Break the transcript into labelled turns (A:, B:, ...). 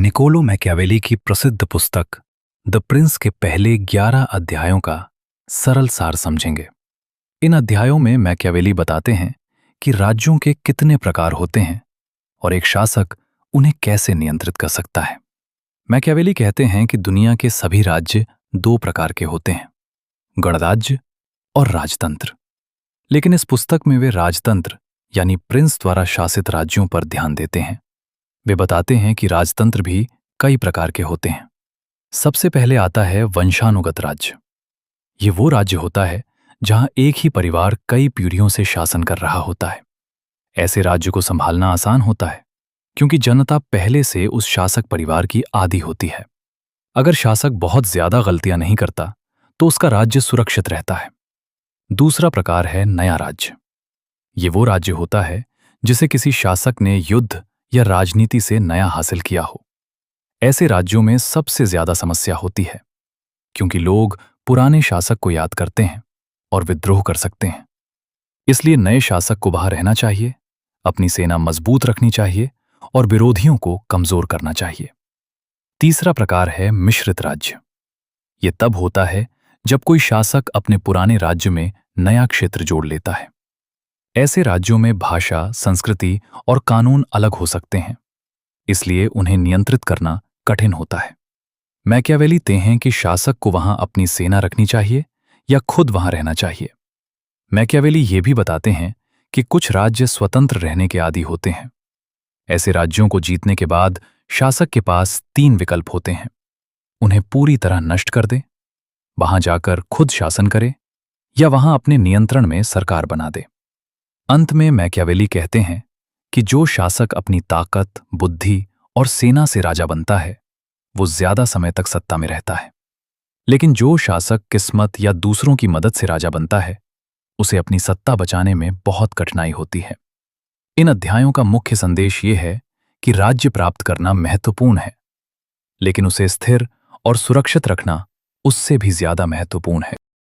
A: Niccolo Machiavelli की प्रसिद्ध पुस्तक द प्रिंस के पहले 11 अध्यायों का सरल सार समझेंगे। इन अध्यायों में मैकियावेली बताते हैं कि राज्यों के कितने प्रकार होते हैं और एक शासक उन्हें कैसे नियंत्रित कर सकता है। मैकियावेली कहते हैं कि दुनिया के सभी राज्य दो प्रकार के होते हैं, गणराज्य और राजतंत्र। लेकिन इस पुस्तक में वे राजतंत्र यानी प्रिंस द्वारा शासित राज्यों पर ध्यान देते हैं। वे बताते हैं कि राजतंत्र भी कई प्रकार के होते हैं। सबसे पहले आता है वंशानुगत राज्य। ये वो राज्य होता है जहां एक ही परिवार कई पीढ़ियों से शासन कर रहा होता है। ऐसे राज्य को संभालना आसान होता है क्योंकि जनता पहले से उस शासक परिवार की आदी होती है। अगर शासक बहुत ज्यादा गलतियां नहीं करता तो उसका राज्य सुरक्षित रहता है। दूसरा प्रकार है नया राज्य। ये वो राज्य होता है जिसे किसी शासक ने युद्ध या राजनीति से नया हासिल किया हो। ऐसे राज्यों में सबसे ज्यादा समस्या होती है क्योंकि लोग पुराने शासक को याद करते हैं और विद्रोह कर सकते हैं। इसलिए नए शासक को वहां रहना चाहिए, अपनी सेना मजबूत रखनी चाहिए और विरोधियों को कमजोर करना चाहिए। तीसरा प्रकार है मिश्रित राज्य। यह तब होता है जब कोई शासक अपने पुराने राज्य में नया क्षेत्र जोड़ लेता है। ऐसे राज्यों में भाषा, संस्कृति और कानून अलग हो सकते हैं, इसलिए उन्हें नियंत्रित करना कठिन होता है। मैकियावेली कहते हैं कि शासक को वहां अपनी सेना रखनी चाहिए या खुद वहां रहना चाहिए। मैकियावेली ये भी बताते हैं कि कुछ राज्य स्वतंत्र रहने के आदी होते हैं। ऐसे राज्यों को जीतने के बाद शासक के पास 3 विकल्प होते हैं। उन्हें पूरी तरह नष्ट कर दे, वहां जाकर खुद शासन करे या वहां अपने नियंत्रण में सरकार बना दे। अंत में मैकियावेली कहते हैं कि जो शासक अपनी ताकत, बुद्धि और सेना से राजा बनता है वो ज्यादा समय तक सत्ता में रहता है। लेकिन जो शासक किस्मत या दूसरों की मदद से राजा बनता है उसे अपनी सत्ता बचाने में बहुत कठिनाई होती है। इन अध्यायों का मुख्य संदेश ये है कि राज्य प्राप्त करना महत्वपूर्ण है, लेकिन उसे स्थिर और सुरक्षित रखना उससे भी ज्यादा महत्वपूर्ण है।